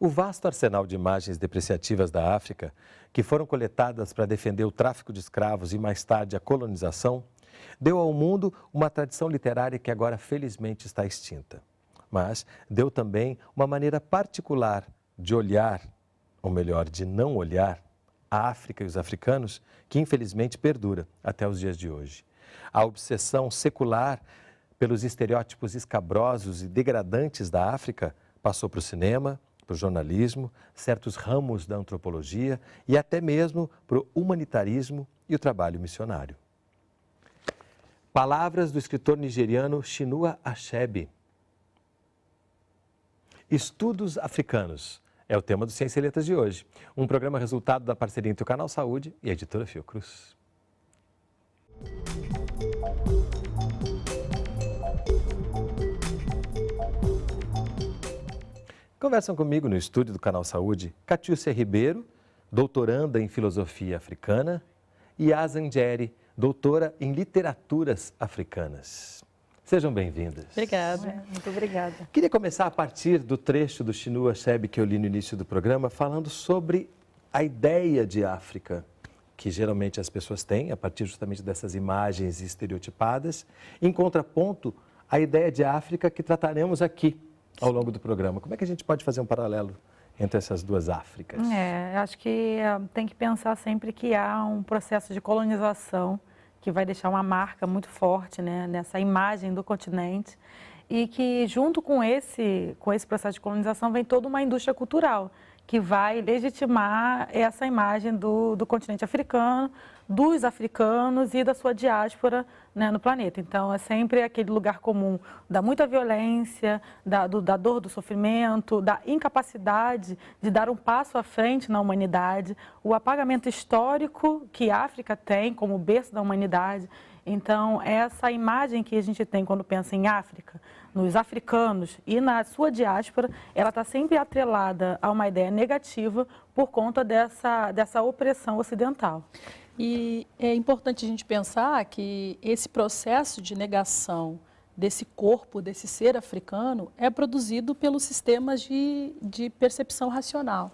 O vasto arsenal de imagens depreciativas da África, que foram coletadas para defender o tráfico de escravos e mais tarde a colonização, deu ao mundo uma tradição literária que agora felizmente está extinta. Mas deu também uma maneira particular de olhar, ou melhor, de não olhar, a África e os africanos, que infelizmente perdura até os dias de hoje. A obsessão secular pelos estereótipos escabrosos e degradantes da África passou para o cinema, para o jornalismo, certos ramos da antropologia e até mesmo para o humanitarismo e o trabalho missionário. Palavras do escritor nigeriano Chinua Achebe. Estudos africanos é o tema do Ciência e Letras de hoje. Um programa resultado da parceria entre o Canal Saúde e a editora Fiocruz. Conversam comigo no estúdio do Canal Saúde Catiúcia Ribeiro, doutoranda em Filosofia Africana, e Azan Jeri, doutora em Literaturas Africanas. Sejam bem-vindas. Obrigada, muito obrigada. Queria começar a partir do trecho do Chinua Achebe que eu li no início do programa, falando sobre a ideia de África, que geralmente as pessoas têm, a partir justamente dessas imagens estereotipadas, em contraponto à ideia de África que trataremos aqui ao longo do programa. Como é que a gente pode fazer um paralelo entre essas duas Áfricas? Acho que tem que pensar sempre que há um processo de colonização que vai deixar uma marca muito forte, né, nessa imagem do continente, e que junto com esse processo de colonização vem toda uma indústria cultural que vai legitimar essa imagem do continente africano, dos africanos e da sua diáspora, né, no planeta. Então, é sempre aquele lugar comum da muita violência, da dor, do sofrimento, da incapacidade de dar um passo à frente na humanidade, o apagamento histórico que a África tem como berço da humanidade. Então, essa imagem que a gente tem quando pensa em África, nos africanos e na sua diáspora, ela está sempre atrelada a uma ideia negativa por conta dessa opressão ocidental. E é importante a gente pensar que esse processo de negação desse corpo, desse ser africano, é produzido pelos sistemas de percepção racional,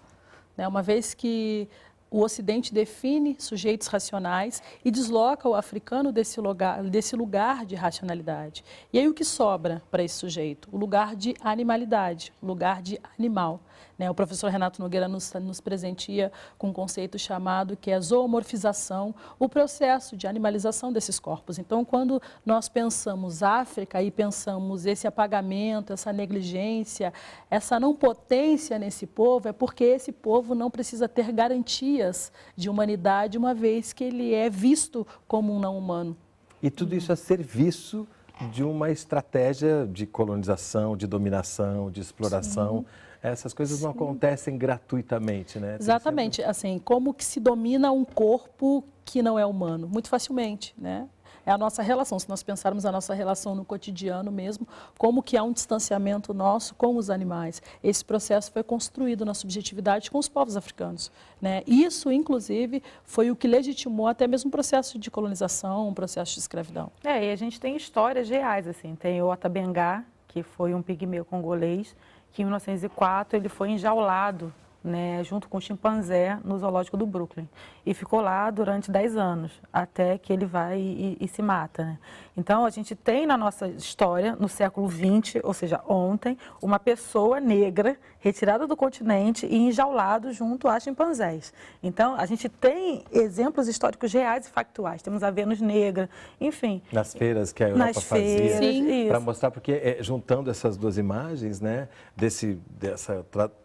né? Uma vez que o Ocidente define sujeitos racionais e desloca o africano desse lugar de racionalidade. E aí o que sobra para esse sujeito? O lugar de animalidade, o lugar de animal. O professor Renato Nogueira nos presentia com um conceito chamado que é zoomorfização, o processo de animalização desses corpos. Então, quando nós pensamos África e pensamos esse apagamento, essa negligência, essa não potência nesse povo, é porque esse povo não precisa ter garantias de humanidade, uma vez que ele é visto como um não humano. E tudo isso a serviço de uma estratégia de colonização, de dominação, de exploração. Sim. Essas coisas não acontecem gratuitamente, né? Exatamente. Assim, como que se domina um corpo que não é humano? Muito facilmente, né? É a nossa relação. Se nós pensarmos a nossa relação no cotidiano mesmo, como que há um distanciamento nosso com os animais. Esse processo foi construído na subjetividade com os povos africanos, né? Isso, inclusive, foi o que legitimou até mesmo o processo de colonização, um processo de escravidão. E a gente tem histórias reais, assim. Tem o Ota Benga, que foi um pigmeu congolês, que em 1904 ele foi enjaulado, né, junto com o chimpanzé no zoológico do Brooklyn. E ficou lá durante 10 anos, até que ele vai e se mata, né? Então, a gente tem na nossa história, no século XX, ou seja, ontem, uma pessoa negra retirada do continente e enjaulado junto a chimpanzés. Então, a gente tem exemplos históricos reais e factuais. Temos a Vênus negra, enfim. Nas feiras que a Europa fazia. Para mostrar, porque juntando essas duas imagens, né,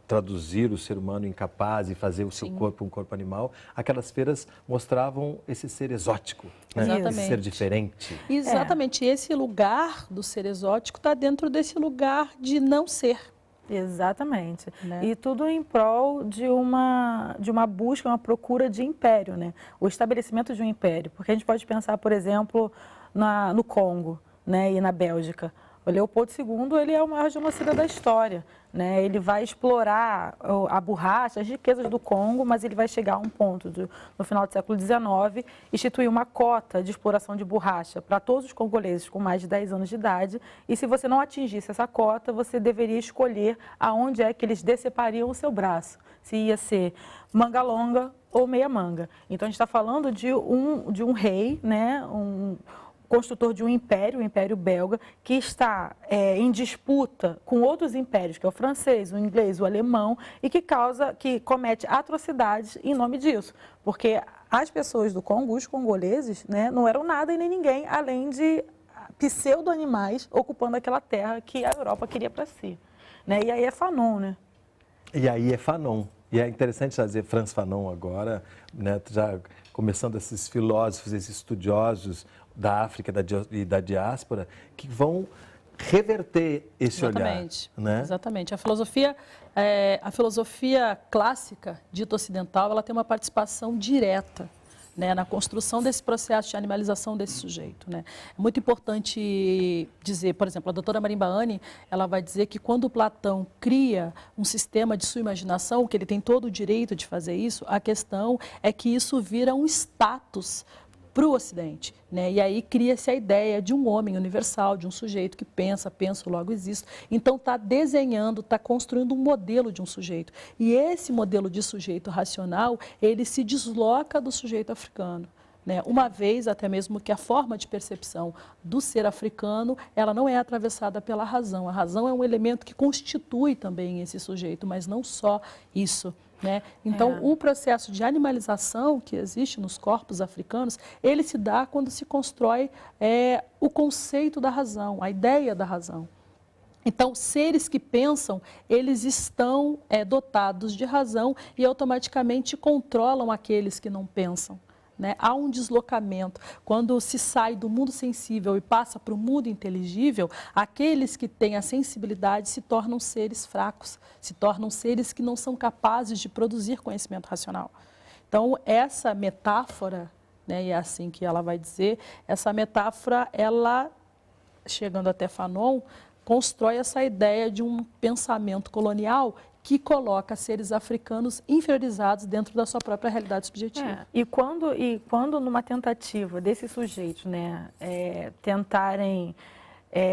traduzir o ser humano incapaz e fazer o seu corpo um corpo animal, aquelas feiras mostravam esse ser exótico, né? Esse ser diferente. Exatamente. Esse lugar do ser exótico está dentro desse lugar de não ser. Exatamente. Né? E tudo em prol de uma busca, uma procura de império, né? O estabelecimento de um império. Porque a gente pode pensar, por exemplo, no Congo, né, e na Bélgica. O Leopoldo II, ele é o maior genocida da história, né? Ele vai explorar a borracha, as riquezas do Congo, mas ele vai chegar a um ponto, no final do século XIX, instituir uma cota de exploração de borracha para todos os congoleses com mais de 10 anos de idade, e se você não atingisse essa cota, você deveria escolher aonde é que eles decepariam o seu braço, se ia ser manga longa ou meia manga. Então, a gente está falando de um rei, né? Construtor de um império, o Império Belga, que está em disputa com outros impérios, que é o francês, o inglês, o alemão, e que comete atrocidades em nome disso. Porque as pessoas do Congo, os congoleses, né, não eram nada e nem ninguém, além de pseudo-animais ocupando aquela terra que a Europa queria para si. Né? E aí é Fanon, né? E aí é Fanon. E é interessante trazer Frantz Fanon agora, né, já começando esses filósofos, esses estudiosos da África e da diáspora, que vão reverter esse Exatamente, olhar. Né? Exatamente. A filosofia clássica, dita ocidental, ela tem uma participação direta, né, na construção desse processo de animalização desse sujeito. Né? É muito importante dizer, por exemplo, a doutora Marimba Ani, ela vai dizer que quando Platão cria um sistema de sua imaginação, que ele tem todo o direito de fazer isso, a questão é que isso vira um status para o Ocidente, né? E aí cria-se a ideia de um homem universal, de um sujeito que pensa, logo existe. Então está desenhando, está construindo um modelo de um sujeito. E esse modelo de sujeito racional, ele se desloca do sujeito africano. Né? Uma vez, até mesmo que a forma de percepção do ser africano, ela não é atravessada pela razão. A razão é um elemento que constitui também esse sujeito, mas não só isso. Né? Então, o processo de animalização que existe nos corpos africanos, ele se dá quando se constrói o conceito da razão, a ideia da razão. Então, seres que pensam, eles estão dotados de razão e automaticamente controlam aqueles que não pensam. Né? Há um deslocamento. Quando se sai do mundo sensível e passa para o mundo inteligível, aqueles que têm a sensibilidade se tornam seres fracos, se tornam seres que não são capazes de produzir conhecimento racional. Então, essa metáfora, né, e é assim que ela vai dizer, essa metáfora, ela, chegando até Fanon, constrói essa ideia de um pensamento colonial que coloca seres africanos inferiorizados dentro da sua própria realidade subjetiva. E quando numa tentativa desses sujeitos, né, tentarem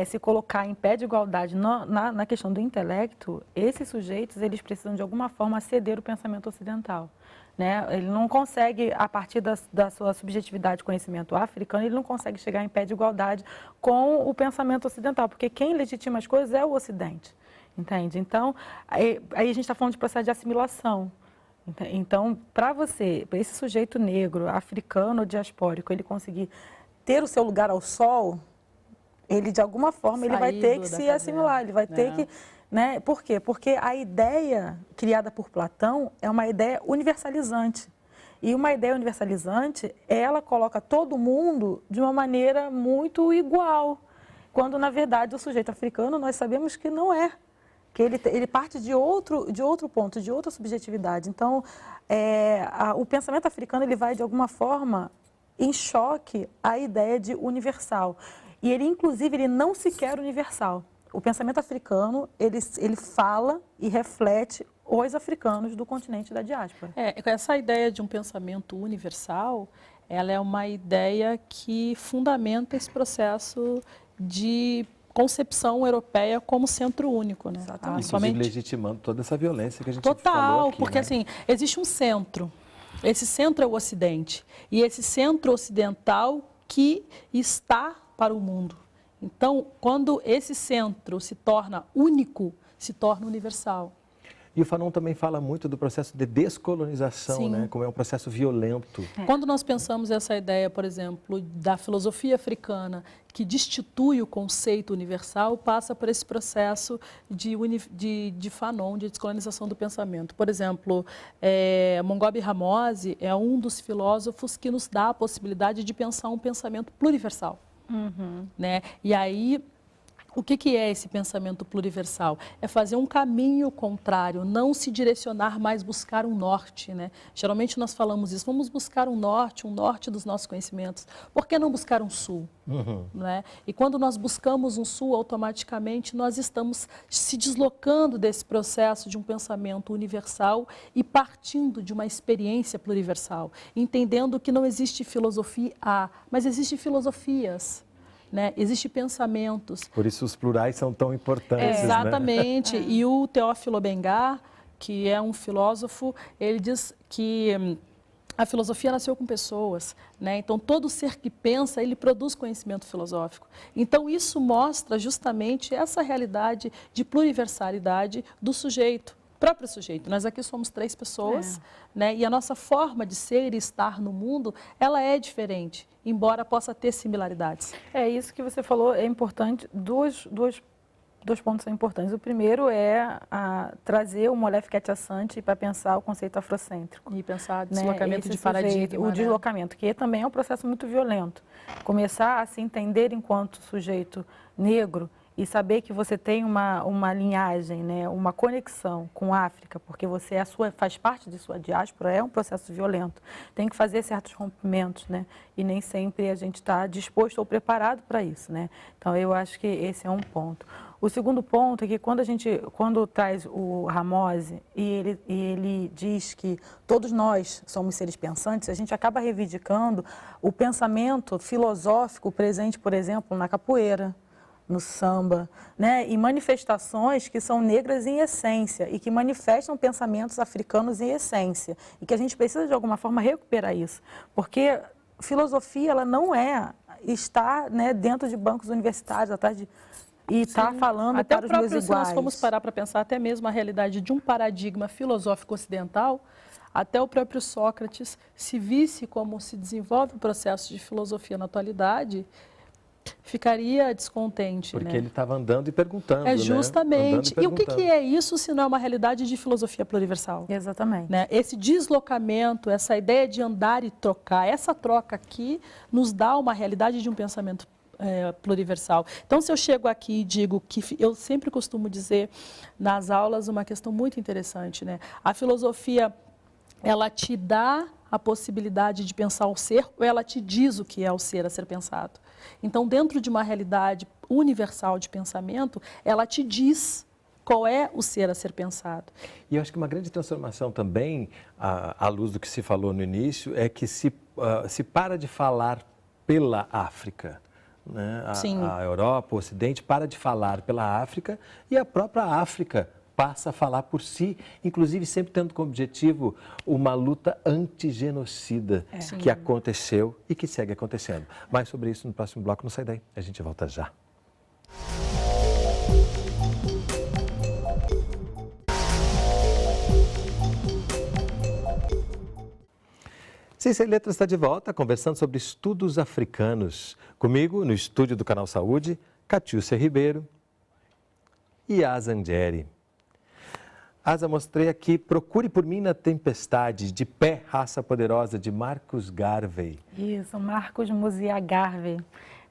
se colocar em pé de igualdade na questão do intelecto, esses sujeitos, eles precisam de alguma forma ceder o pensamento ocidental. Né? Ele não consegue, a partir da sua subjetividade de conhecimento africano, ele não consegue chegar em pé de igualdade com o pensamento ocidental, porque quem legitima as coisas é o Ocidente. Entende? Então, aí a gente está falando de processo de assimilação. Então, para esse sujeito negro, africano ou diaspórico, ele conseguir ter o seu lugar ao sol, ele, de alguma forma, ele vai ter que se assimilar, ele vai ter que... Né? Por quê? Porque a ideia criada por Platão é uma ideia universalizante. E uma ideia universalizante, ela coloca todo mundo de uma maneira muito igual, quando, na verdade, o sujeito africano, nós sabemos que não é. Que ele parte de outro ponto, de outra subjetividade. Então, o pensamento africano, ele vai, de alguma forma, em choque à ideia de universal. E ele, inclusive, ele não se quer universal. O pensamento africano, ele fala e reflete os africanos do continente da diáspora. Essa ideia de um pensamento universal, ela é uma ideia que fundamenta esse processo de concepção europeia como centro único, né? Inclusive legitimando toda essa violência que a gente falou aqui. Porque assim, existe um centro. Esse centro é o Ocidente. E esse centro ocidental que está para o mundo. Então, quando esse centro se torna único, se torna universal. E o Fanon também fala muito do processo de descolonização, né? Como é um processo violento. Quando nós pensamos essa ideia, por exemplo, da filosofia africana, que destitui o conceito universal, passa por esse processo de Fanon, de descolonização do pensamento. Por exemplo, Mongobe Ramose é um dos filósofos que nos dá a possibilidade de pensar um pensamento pluriversal. Né? E aí O que é esse pensamento pluriversal? É fazer um caminho contrário, não se direcionar mais, buscar um norte, né? Geralmente nós falamos isso, vamos buscar um norte dos nossos conhecimentos. Por que não buscar um sul? Né? E quando nós buscamos um sul, automaticamente nós estamos se deslocando desse processo de um pensamento universal e partindo de uma experiência pluriversal, entendendo que não existe filosofia A, mas existem filosofias. Né? Existem pensamentos. Por isso os plurais são tão importantes. Exatamente. Né? E o Teófilo Bengar, que é um filósofo, ele diz que a filosofia nasceu com pessoas, né? Então todo ser que pensa, ele produz conhecimento filosófico. Então isso mostra justamente essa realidade de pluriversalidade do sujeito. Próprio sujeito. Nós aqui somos 3 pessoas, né? E a nossa forma de ser e estar no mundo, ela é diferente, embora possa ter similaridades. É isso que você falou, é importante, dois pontos são importantes. O primeiro é trazer o Molefe Assante para pensar o conceito afrocêntrico. E pensar deslocamento de paradigma. O deslocamento, que também é um processo muito violento. Começar a se entender enquanto sujeito negro e saber que você tem uma linhagem, né, uma conexão com a África, porque você faz parte de sua diáspora, é um processo violento. Tem que fazer certos rompimentos, né, e nem sempre a gente está disposto ou preparado para isso, né. Então, eu acho que esse é um ponto. O segundo ponto é que quando traz o Ramose e ele diz que todos nós somos seres pensantes, a gente acaba reivindicando o pensamento filosófico presente, por exemplo, na capoeira, no samba, né? E manifestações que são negras em essência e que manifestam pensamentos africanos em essência e que a gente precisa de alguma forma recuperar isso, porque filosofia ela não está, né, dentro de bancos universitários atrás de e está falando até para os meus iguais. Se nós formos parar para pensar até mesmo a realidade de um paradigma filosófico ocidental, até o próprio Sócrates, se visse como se desenvolve o processo de filosofia na atualidade, ficaria descontente. Porque né? ele estava andando e perguntando. É justamente. Né? E o que é isso se não é uma realidade de filosofia pluriversal? Exatamente. Né? Esse deslocamento, essa ideia de andar e trocar, essa troca aqui nos dá uma realidade de um pensamento pluriversal. Então, se eu chego aqui e digo que eu sempre costumo dizer nas aulas uma questão muito interessante, né? A filosofia, ela te dá a possibilidade de pensar o ser ou ela te diz o que é o ser a ser pensado. Então, dentro de uma realidade universal de pensamento, ela te diz qual é o ser a ser pensado. E eu acho que uma grande transformação também, à luz do que se falou no início, é que se para de falar pela África. Né? A Europa, o Ocidente, para de falar pela África e a própria África passa a falar por si, inclusive sempre tendo como objetivo uma luta antigenocida que aconteceu e que segue acontecendo. Mais sobre isso no próximo bloco, não sai daí, a gente volta já. Ciência e Letras está de volta, conversando sobre estudos africanos. Comigo, no estúdio do Canal Saúde, Catiúcia Ribeiro e Asa Angeri. Asa, mostrei aqui Procure por Mim na Tempestade, de Pé, Raça Poderosa, de Marcus Garvey. Isso, Marcus Mosiah Garvey,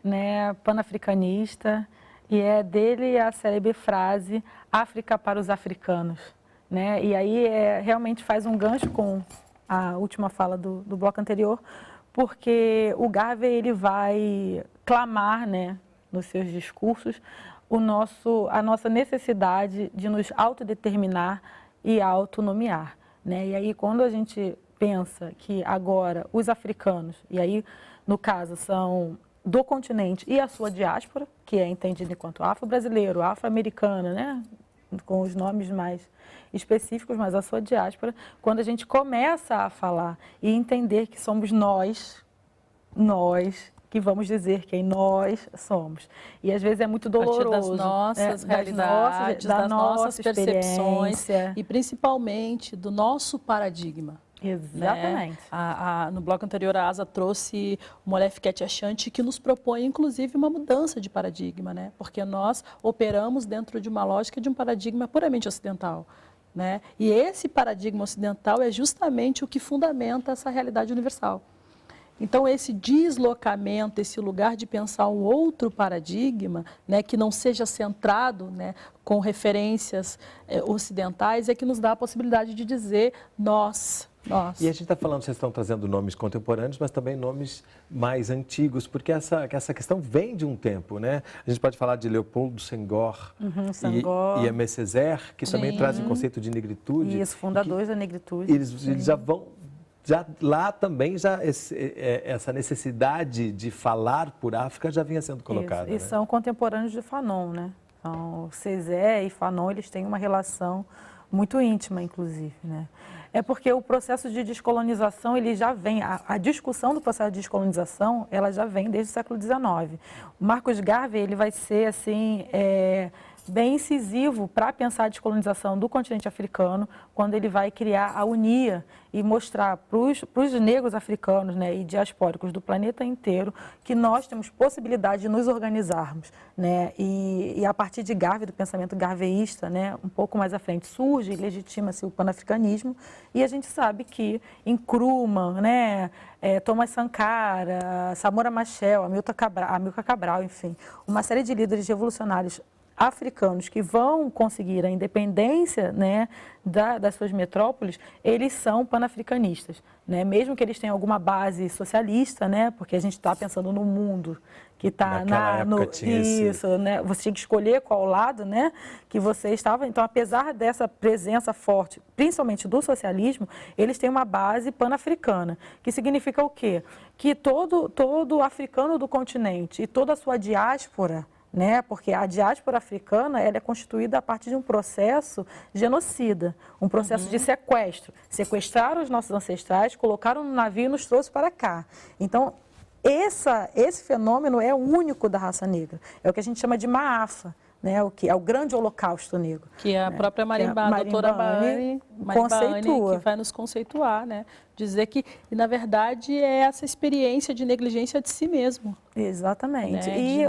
né, panafricanista, e é dele a célebre frase, África para os africanos. Né? E aí realmente faz um gancho com a última fala do bloco anterior, porque o Garvey ele vai clamar, né, nos seus discursos a nossa necessidade de nos autodeterminar e autonomear. Né? E aí quando a gente pensa que agora os africanos, e aí no caso são do continente e a sua diáspora, que é entendida enquanto afro-brasileiro, afro-americana, né, com os nomes mais específicos, mas a sua diáspora, quando a gente começa a falar e entender que somos nós que vamos dizer quem nós somos. E às vezes é muito doloroso. A partir das nossas realidades, das nossas percepções e principalmente do nosso paradigma. Exatamente. Né? No bloco anterior, a Asa trouxe o Molefe Assante, que nos propõe, inclusive, uma mudança de paradigma, né? Porque nós operamos dentro de uma lógica de um paradigma puramente ocidental. Né? E esse paradigma ocidental é justamente o que fundamenta essa realidade universal. Então, esse deslocamento, esse lugar de pensar um outro paradigma, né, que não seja centrado, né, com referências ocidentais, é que nos dá a possibilidade de dizer nós. E a gente está falando, vocês estão trazendo nomes contemporâneos, mas também nomes mais antigos, porque essa questão vem de um tempo, né? A gente pode falar de Leopoldo Senghor, Senghor. E Aimé Césaire, que também trazem o conceito de negritude. Isso, fundadores da negritude. Eles já vão... lá também essa necessidade de falar por África já vinha sendo colocada. E são contemporâneos de Fanon, né? Então, Césaire e Fanon, eles têm uma relação muito íntima, inclusive, né? É porque o processo de descolonização, ele já vem, a discussão do processo de descolonização, ela já vem desde o século XIX. O Marcus Garvey, ele vai ser, assim, bem incisivo para pensar a descolonização do continente africano, quando ele vai criar a UNIA e mostrar para os negros africanos, né, e diaspóricos do planeta inteiro que nós temos possibilidade de nos organizarmos, né, e a partir de Garvey, do pensamento garveyista, né, um pouco mais à frente, surge e legitima-se o panafricanismo, e a gente sabe que Nkrumah, né, Thomas Sankara, Samora Machel, Amilcar Cabral, enfim, uma série de líderes revolucionários africanos que vão conseguir a independência, né, das suas metrópoles, eles são panafricanistas, né? Mesmo que eles tenham alguma base socialista, né, porque a gente está pensando no mundo que está isso, né? Você tinha que escolher qual lado, né, que você estava. Então, apesar dessa presença forte, principalmente do socialismo, eles têm uma base panafricana, que significa o quê? Que todo africano do continente e toda a sua diáspora, né? Porque a diáspora africana ela é constituída a partir de um processo genocida, um processo de sequestro. Sequestraram os nossos ancestrais, colocaram no navio e nos trouxe para cá. Então, esse fenômeno é único da raça negra. É o que a gente chama de Maafa, né? O que é o grande holocausto negro. Que a própria a doutora Bahane que vai nos conceituar, né? Dizer que, na verdade, é essa experiência de negligência de si mesmo. Exatamente. Né? E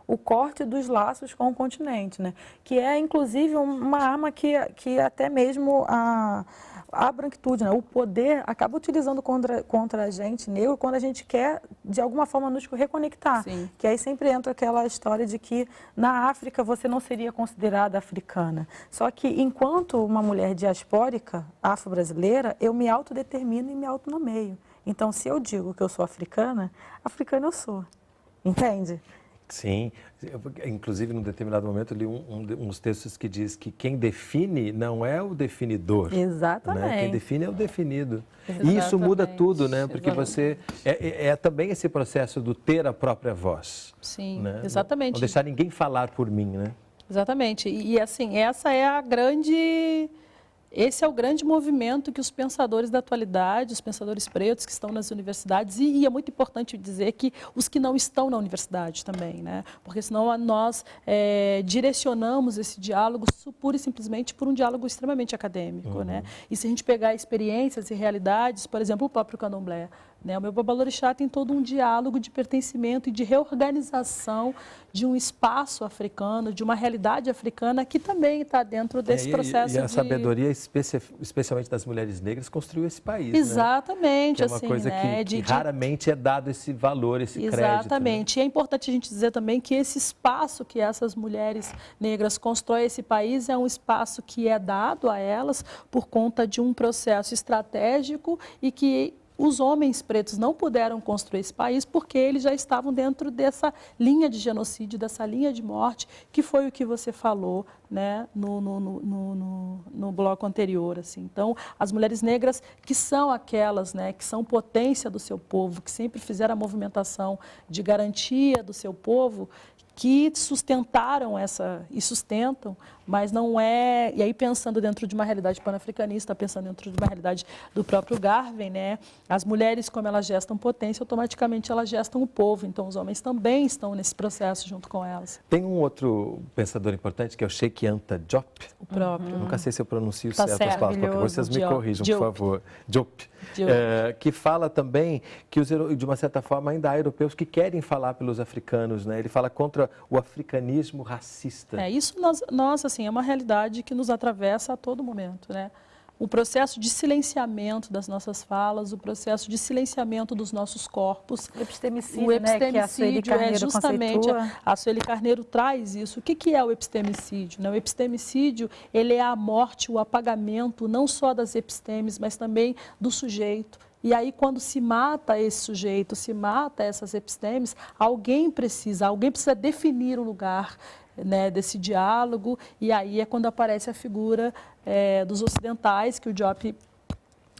o corte dos laços com o continente, né? Que é, inclusive, uma arma que até mesmo a branquitude, né? O poder acaba utilizando contra a gente negro quando a gente quer, de alguma forma, nos reconectar. Sim. Que aí sempre entra aquela história de que na África você não seria considerada africana. Só que enquanto uma mulher diaspórica, afro-brasileira, eu me autodetermino e me autonomeio. Então, se eu digo que eu sou africana eu sou. Entende? Sim, inclusive num determinado momento eu li uns textos que diz que quem define não é o definidor. Exatamente. Né? Quem define é o definido. Exatamente. E isso muda tudo, né? Porque você é também esse processo do ter a própria voz. Sim, né? exatamente. Não deixar ninguém falar por mim, né? Exatamente. E assim, esse é o grande movimento que os pensadores da atualidade, os pensadores pretos que estão nas universidades, e é muito importante dizer que os que não estão na universidade também, né? Porque senão nós direcionamos esse diálogo pura e simplesmente por um diálogo extremamente acadêmico, né? E se a gente pegar experiências e realidades, por exemplo, o próprio candomblé, né? O meu babalorixá tem todo um diálogo de pertencimento e de reorganização de um espaço africano, de uma realidade africana que também está dentro desse processo e a sabedoria, especialmente das mulheres negras, construiu esse país. Exatamente. Né? Que é uma coisa que raramente é dado esse valor, esse crédito. Exatamente. Né? E é importante a gente dizer também que esse espaço que essas mulheres negras constroem esse país é um espaço que é dado a elas por conta de um processo estratégico e que os homens pretos não puderam construir esse país porque eles já estavam dentro dessa linha de genocídio, dessa linha de morte, que foi o que você falou, né, no bloco anterior. Assim. Então, as mulheres negras, que são aquelas, né, que são potência do seu povo, que sempre fizeram a movimentação de garantia do seu povo, que sustentaram e sustentam, mas não é... E aí, pensando dentro de uma realidade panafricanista, pensando dentro de uma realidade do próprio Garvey, né? As mulheres, como elas gestam potência, automaticamente elas gestam o povo. Então, os homens também estão nesse processo junto com elas. Tem um outro pensador importante, que é o Sheikh Anta Diop. O próprio. Nunca sei se eu pronuncio certo as palavras, qualquer coisa vocês me corrijam, Diop. por favor. Diop. Que fala também que, de uma certa forma, ainda há europeus que querem falar pelos africanos, né? Ele fala contra o africanismo racista. Isso nós assim, é uma realidade que nos atravessa a todo momento, né? o processo de silenciamento das nossas falas, o processo de silenciamento dos nossos corpos. O epistemicídio, O epistemicídio, que a Sueli justamente, conceitua. a Sueli Carneiro traz isso. O que é o epistemicídio? O epistemicídio, ele é a morte, o apagamento, não só das epistemes, mas também do sujeito. E aí, quando se mata esse sujeito, se mata essas epistemes, alguém precisa definir o lugar, né, desse diálogo, e aí é quando aparece a figura dos ocidentais, que o Diop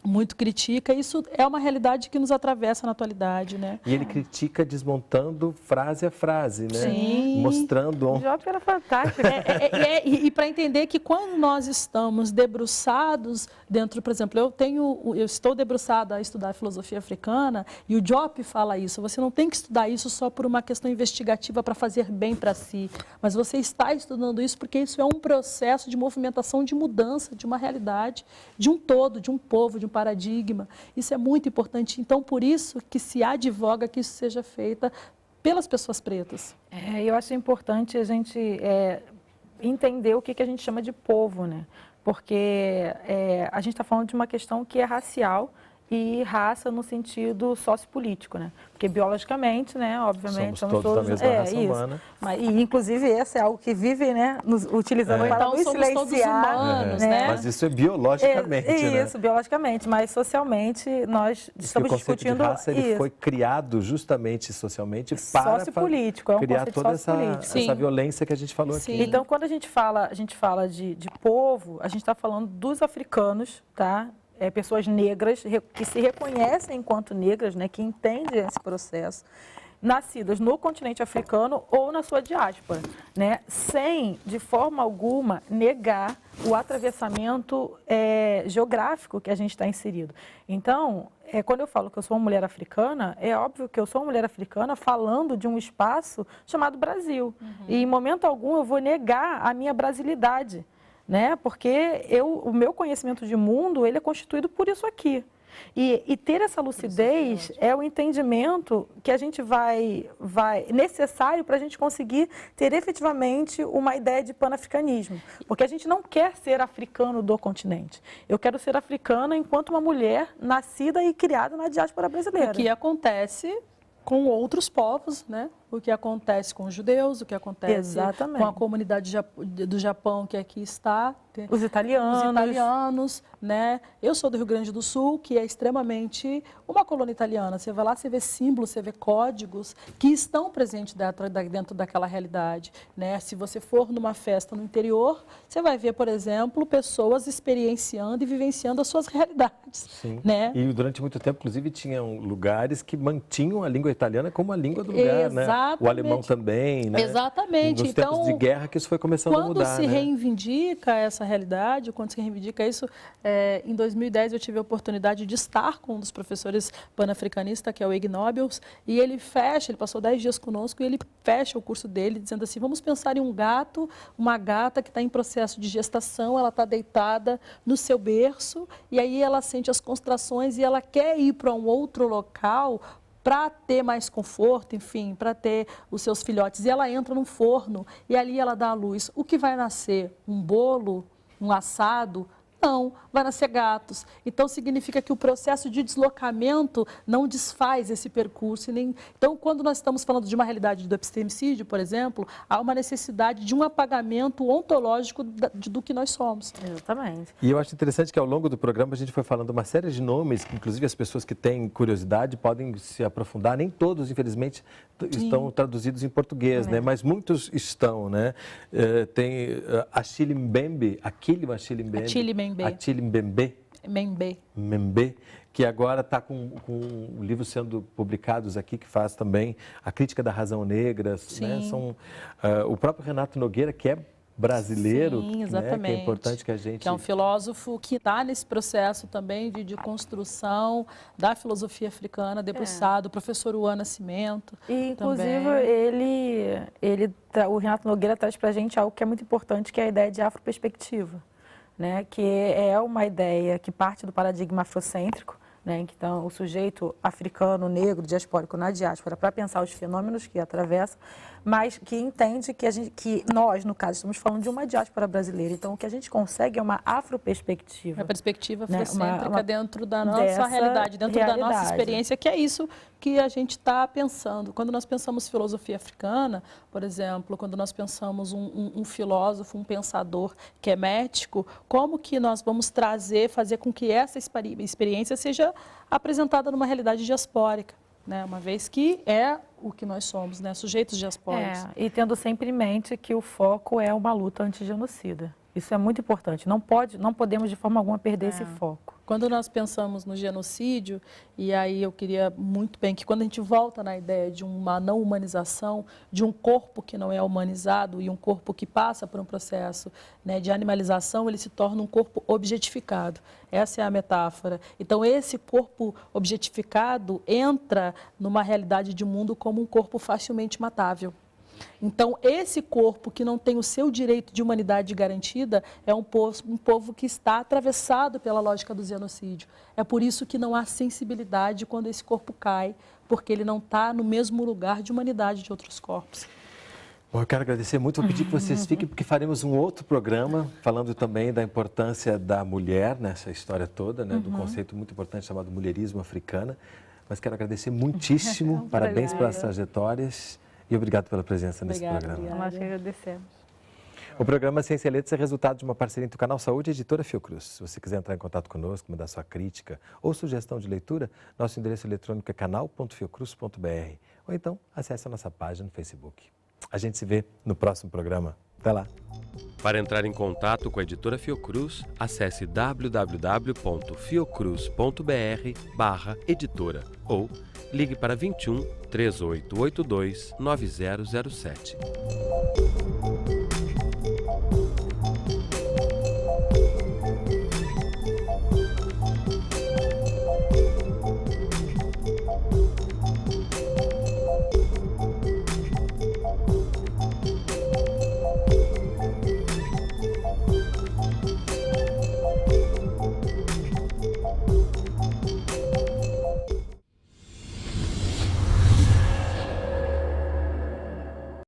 muito critica. Isso é uma realidade que nos atravessa na atualidade, né? E ele critica desmontando frase a frase, né? Sim. Mostrando... O Diop era fantástico. E para entender que quando nós estamos debruçados dentro, por exemplo, eu estou debruçada a estudar filosofia africana e o Diop fala isso. Você não tem que estudar isso só por uma questão investigativa para fazer bem para si, mas você está estudando isso porque isso é um processo de movimentação, de mudança, de uma realidade, de um todo, de um povo, de um paradigma. Isso é muito importante. Então, por isso que se advoga que isso seja feita pelas pessoas pretas. Eu acho importante a gente entender o que a gente chama de povo, né? Porque a gente está falando de uma questão que é racial e raça no sentido sociopolítico, né? Porque biologicamente, né, obviamente, somos todos da mesma raça humana. Mas, e, inclusive, esse é algo que vive, né, utilizando para Então, nos somos todos silenciar. humanos, né? Mas isso é biologicamente, né? Isso, biologicamente, mas socialmente nós estamos discutindo de raça, ele isso. foi criado justamente socialmente para sociopolítico, é um criar conceito toda sociopolítico. essa violência que a gente falou Sim. aqui. Então, quando a gente fala de povo, a gente está falando dos africanos, tá? Pessoas negras que se reconhecem enquanto negras, né, que entendem esse processo, nascidas no continente africano ou na sua diáspora, né, sem, de forma alguma, negar o atravessamento geográfico que a gente está inserido. Então, quando eu falo que eu sou uma mulher africana, é óbvio que eu sou uma mulher africana falando de um espaço chamado Brasil. E, em momento algum, eu vou negar a minha brasilidade, né? Porque o meu conhecimento de mundo, ele é constituído por isso aqui. E ter essa lucidez é o entendimento que a gente vai necessário para a gente conseguir ter efetivamente uma ideia de panafricanismo. Porque a gente não quer ser africano do continente. Eu quero ser africana enquanto uma mulher nascida e criada na diáspora brasileira. O que acontece com outros povos, né? O que acontece com os judeus, o que acontece com a comunidade do Japão que aqui está. Os italianos, né? Eu sou do Rio Grande do Sul, que é extremamente uma colônia italiana. Você vai lá, você vê símbolos, você vê códigos que estão presentes dentro daquela realidade, né? Se você for numa festa no interior, você vai ver, por exemplo, pessoas experienciando e vivenciando as suas realidades. Sim. Né? E durante muito tempo, inclusive, tinham lugares que mantinham a língua italiana como a língua do lugar, né? O alemão também, né? Exatamente. Nos tempos de guerra que isso foi começando a mudar, Quando se reivindica essa realidade, quando se reivindica isso, em 2010 eu tive a oportunidade de estar com um dos professores panafricanistas, que é o Ignobius, e ele passou 10 dias conosco e ele fecha o curso dele dizendo assim, vamos pensar em um gato, uma gata que está em processo de gestação, ela está deitada no seu berço e aí ela sente as contrações e ela quer ir para um outro local para ter mais conforto, enfim, para ter os seus filhotes. E ela entra num forno e ali ela dá à luz. O que vai nascer? Um bolo? Um assado? Não, vai nascer gatos. Então, significa que o processo de deslocamento não desfaz esse percurso. Então, quando nós estamos falando de uma realidade do epistemicídio, por exemplo, há uma necessidade de um apagamento ontológico do que nós somos. Exatamente. E eu acho interessante que ao longo do programa a gente foi falando uma série de nomes, que inclusive as pessoas que têm curiosidade podem se aprofundar. Nem todos, infelizmente, estão traduzidos em português, né? Mas muitos estão, né? Tem Achille Mbembe, Achille Mbembe, que agora está com livros sendo publicados aqui, que faz também a crítica da razão negra. Né? São, o próprio Renato Nogueira, que é brasileiro, sim, exatamente. Né? Que é importante que a gente... Que é um filósofo que está nesse processo também de construção da filosofia africana, debruçado, o professor Uan Nascimento. E, inclusive, o Renato Nogueira traz para a gente algo que é muito importante, que é a ideia de afroperspectiva. Né, que é uma ideia que parte do paradigma afrocêntrico, né? Então, o sujeito africano, negro, diaspórico na diáspora, para pensar os fenômenos que atravessa, mas que entende que nós, no caso, estamos falando de uma diáspora brasileira. Então, o que a gente consegue é uma afroperspectiva. Uma perspectiva né? afrocêntrica dentro da nossa dessa realidade, dentro da nossa realidade. experiência, que é isso que a gente está pensando. Quando nós pensamos filosofia africana, por exemplo, quando nós pensamos um filósofo, um pensador que é mético, como que nós vamos fazer com que essa experiência seja apresentada numa realidade diaspórica, né? Uma vez que é o que nós somos, né? Sujeitos diaspóricos. E tendo sempre em mente que o foco é uma luta antigenocida. Isso é muito importante. Não podemos de forma alguma perder esse foco. Quando nós pensamos no genocídio, e aí eu queria muito bem que quando a gente volta na ideia de uma não humanização, de um corpo que não é humanizado e um corpo que passa por um processo, né, de animalização, ele se torna um corpo objetificado. Essa é a metáfora. Então, esse corpo objetificado entra numa realidade de mundo como um corpo facilmente matável. Então, esse corpo que não tem o seu direito de humanidade garantida é um povo que está atravessado pela lógica do genocídio. É por isso que não há sensibilidade quando esse corpo cai, porque ele não está no mesmo lugar de humanidade de outros corpos. Bom, eu quero agradecer muito, vou pedir que vocês fiquem, porque faremos um outro programa falando também da importância da mulher nessa história toda, né, do conceito muito importante chamado mulherismo africana. Mas quero agradecer muitíssimo, parabéns pelas trajetórias. E obrigado pela presença nesse programa. Nós que agradecemos. O programa Ciência e Letras é resultado de uma parceria entre o Canal Saúde e a Editora Fiocruz. Se você quiser entrar em contato conosco, mandar sua crítica ou sugestão de leitura, nosso endereço eletrônico é canal.fiocruz.br. Ou então, acesse a nossa página no Facebook. A gente se vê no próximo programa. Até lá! Para entrar em contato com a Editora Fiocruz, acesse www.fiocruz.br/editora ou ligue para 21 3882 9007.